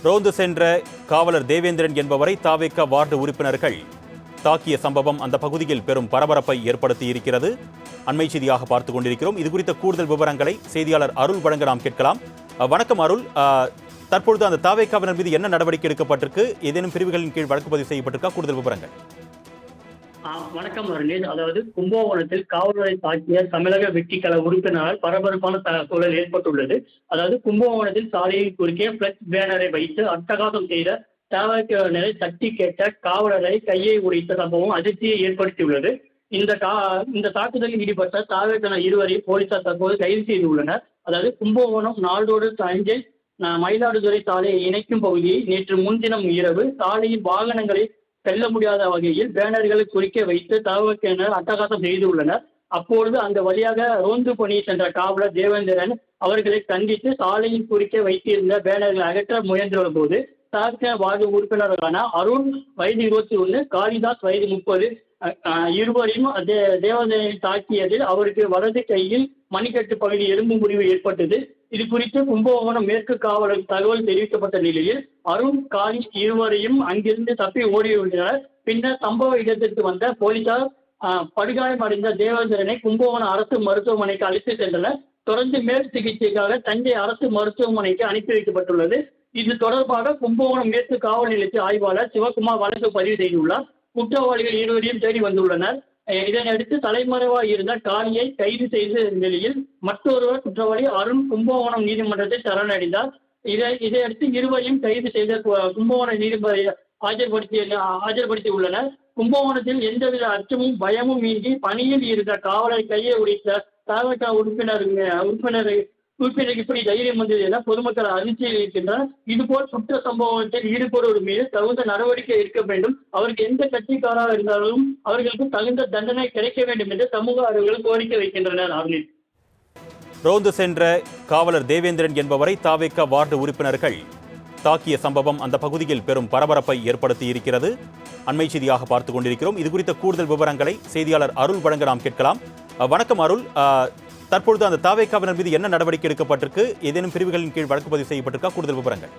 ரோந்து சென்ற காவலர் தேவேந்திரன் என்பவரை தாவேக வார்டு உறுப்பினர்கள் தாக்கிய சம்பவம் அந்த பகுதியில் பெரும் பரபரப்பை ஏற்படுத்தி இருக்கிறது. அண்மை செய்தியாக பார்த்துக் கொண்டிருக்கிறோம். இது குறித்த கூடுதல் விவரங்களை செய்தியாளர் அருள் வழங்க நாம் கேட்கலாம். வணக்கம் அருள். தற்பொழுது அந்த தாவேகாவினர் மீது என்ன நடவடிக்கை எடுக்கப்பட்டிருக்கு? ஏதேனும் பிரிவுகளின் கீழ் வழக்கு பதிவு செய்யப்பட்டிருக்கா? கூடுதல் விவரங்கள். வணக்கம் அருணேஷ். அதாவது கும்பகோணத்தில் காவலரை தாக்கிய தமிழக வெற்றிக்கழக உறுப்பினரால் பரபரப்பான சூழல் ஏற்பட்டுள்ளது. அதாவது கும்பகோணத்தில் சாலையில் குறுக்கே பிளக்ஸ் பேனரை வைத்து அட்டகாசம் செய்த தவறினரை தட்டி கேட்ட காவலரை கையை உடைத்த சம்பவம் அதிர்ச்சியை ஏற்படுத்தியுள்ளது. இந்த தாக்குதலில் ஈடுபட்ட தாவேக்கான இருவரை போலீசார் தற்போது கைது செய்துள்ளனர். அதாவது கும்பகோணம் நாள்தோடு தஞ்சை மயிலாடுதுறை சாலையை இணைக்கும் பகுதியை நேற்று முன்தினம் இரவு சாலையில் வாகனங்களை செல்ல முடியாத வகையில் பேனர்களை குறிக்க வைத்து தவறினர் அட்டகாசம் செய்துள்ளனர். அப்பொழுது அந்த வழியாக ரோந்து பணி சென்ற காவலர் தேவேந்திரன் அவர்களை கண்டித்து சாலையில் குறிக்க வைத்திருந்த பேனர்களை அகற்ற முயன்ற போது தாக்க வார்டு உறுப்பினர்களான அருண் வயது 21, காளிதாஸ் வயது 30 இருவரையும் தேவேந்திரனை தாக்கியதில் அவருக்கு வலது கையில் மணிக்கட்டு பகுதி எலும்பு முறிவு ஏற்பட்டது. இது குறித்து கும்பகோணம் மேற்கு காவலர் தகவல் தெரிவிக்கப்பட்ட நிலையில் அருண், காளி இருவரையும் அங்கிருந்து தப்பி ஓடியுள்ளனர். பின்னர் சம்பவ இடத்திற்கு வந்த போலீசார் படுகாயமடைந்த தேவேந்திரனை கும்பகோணம் அரசு மருத்துவமனைக்கு அழைத்து சென்றனர். தொடர்ந்து மேல் சிகிச்சைக்காக தஞ்சை அரசு மருத்துவமனைக்கு அனுப்பி வைக்கப்பட்டுள்ளது. இது தொடர்பாக கும்பகோணம் மேற்கு காவல் நிலைய ஆய்வாளர் சிவகுமார் வழக்கு பதிவு செய்துள்ளார். குற்றவாளிகள் இருவரையும் தேடி வந்துள்ளனர். இதனையடுத்து தலைமறைவாக இருந்த காளியை கைது செய்த நிலையில் மற்றொருவர் குற்றவாளி அருண் கும்பகோணம் நீதிமன்றத்தை சரணடைந்தார். இதையடுத்து இருவரையும் கைது செய்த கும்பகோணம் நீதிபதி ஆஜர்படுத்தி உள்ளனர். கும்பகோணத்தில் எந்தவித அச்சமும் பயமும் இன்றி பணியில் இருந்த காவலரை கையை உடைத்த தவக உறுப்பினருக்கு இப்படி தைரியம் வந்தது என பொதுமக்கள் அதிர்ச்சியில் இருக்கின்றனர். இதுபோல் குற்ற சம்பவத்தில் ஈடுபடுவோர் மீது தகுந்த நடவடிக்கை எடுக்க வேண்டும். அவருக்கு எந்த கட்சிக்காராக இருந்தாலும் அவர்களுக்கு தகுந்த தண்டனை கிடைக்க வேண்டும் என்று சமூக ஆர்வலர்கள் கோரிக்கை வைக்கின்றனர். ரோந்து சென்ற காவலர் தேவேந்திரன் என்பவரை தாவேக வார்டு உறுப்பினர்கள் தாக்கிய சம்பவம் அந்த பகுதியில் பெரும் பரபரப்பை ஏற்படுத்தி இருக்கிறது. அண்மை செய்தியாக பார்த்துக் கொண்டிருக்கிறோம். இது குறித்த கூடுதல் விவரங்களை செய்தியாளர் அருள் வழங்க நாம் கேட்கலாம். வணக்கம் அருள். தற்பொழுது அந்த தாவேகாவினர் மீது என்ன நடவடிக்கை எடுக்கப்பட்டிருக்கு? ஏதேனும் பிரிவுகளின் கீழ் வழக்கு பதிவு செய்யப்பட்டிருக்கா? கூடுதல் விவரங்கள்.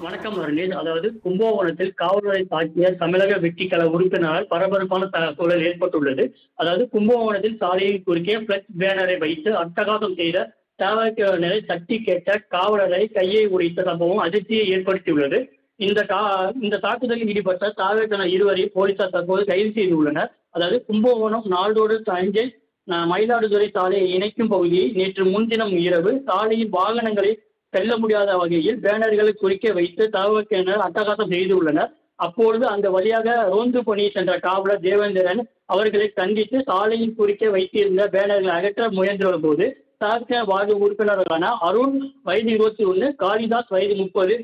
வணக்கம் அருணேஷ். அதாவது கும்பகோணத்தில் காவலரை தாக்கிய தமிழக வெற்றிக்கழக உறுப்பினரால் பரபரப்பான சூழல் ஏற்பட்டுள்ளது. அதாவது கும்பகோணத்தில் சாலையில் குறுக்கே பிளக்ஸ் பேனரை வைத்து அட்டகாசம் செய்த தவறினரை தட்டி கேட்ட காவலரை கையை உடைத்த சம்பவம் அதிர்ச்சியை ஏற்படுத்தியுள்ளது. இந்த தாக்குதலில் ஈடுபட்ட தாவேக்கான இருவரை போலீசார் தற்போது கைது செய்துள்ளனர். அதாவது கும்பகோணம் நாள்தோடு தஞ்சை மயிலாடுதுறை சாலையை இணைக்கும் பகுதியை நேற்று முன்தினம் இரவு சாலையில் வாகனங்களை செல்ல முடியாத வகையில் பேனர்களை குறிக்க வைத்து தவறினர் அட்டகாசம் செய்துள்ளனர். அப்பொழுது அந்த வழியாக ரோந்து பணி சென்ற காவலர் தேவேந்திரன் அவர்களை கண்டித்து சாலையில் குறிக்க வைத்திருந்த பேனர்களை அகற்ற முயன்ற போது தாக்க வார்டு உறுப்பினர்களான அருண் வயது 21, காளிதாஸ் வயது 30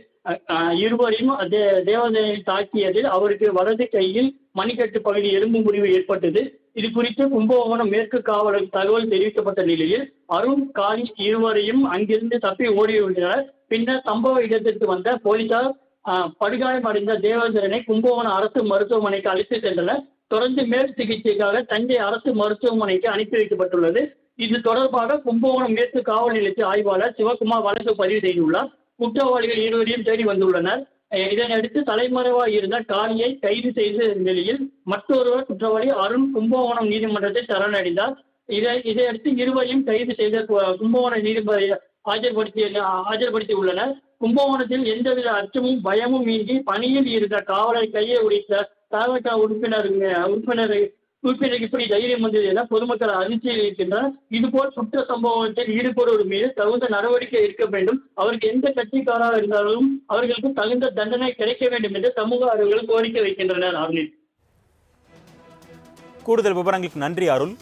இருவரையும் தேவேந்திரனை தாக்கியதில் அவருக்கு வலது கையில் மணிக்கட்டு பகுதி எலும்பு முறிவு ஏற்பட்டது. இது குறித்து கும்பகோணம் மேற்கு காவலர் தகவல் தெரிவிக்கப்பட்ட நிலையில் அருண், காளி இருவரையும் அங்கிருந்து தப்பி ஓடியுள்ளனர். பின்னர் சம்பவ இடத்திற்கு வந்த போலீசார் படுகாயமடைந்த தேவேந்திரனை கும்பகோணம் அரசு மருத்துவமனைக்கு அழைத்து சென்றனர். தொடர்ந்து மேல் சிகிச்சைக்காக தஞ்சை அரசு மருத்துவமனைக்கு அனுப்பி வைக்கப்பட்டுள்ளது. இது தொடர்பாக கும்பகோணம் மேற்கு காவல் நிலைய ஆய்வாளர் சிவகுமார் வழக்கு பதிவு செய்துள்ளார். குற்றவாளிகள் இருவரையும் தேடி வந்துள்ளனர். இதனையடுத்து தலைமறைவாக இருந்த காளியை கைது செய்த நிலையில் மற்றொருவர் குற்றவாளி அருண் கும்பகோணம் நீதிமன்றத்தை சரணடைந்தார். இதையடுத்து இருவரையும் கைது செய்த கும்பகோணம் நீதிபதி ஆஜர்படுத்தி உள்ளனர். கும்பகோணத்தில் எந்தவித அச்சமும் பயமும் இன்றி பணியில் இருந்த காவலரை கையை உடைத்த தவக உறுப்பினருக்கு இப்படி தைரியம் வந்தது என பொதுமக்கள் அதிர்ச்சியில் இருக்கின்றனர். இதுபோல் குற்ற சம்பவத்தில் ஈடுபடுவோர் மீது தகுந்த நடவடிக்கை எடுக்க வேண்டும். அவருக்கு எந்த கட்சிக்காராக இருந்தாலும் அவர்களுக்கு தகுந்த தண்டனை கிடைக்க வேண்டும் என்று சமூக ஆர்வலர்கள் கோரிக்கை வைக்கின்றனர். கூடுதல் விவரங்களுக்கு நன்றி அருள்.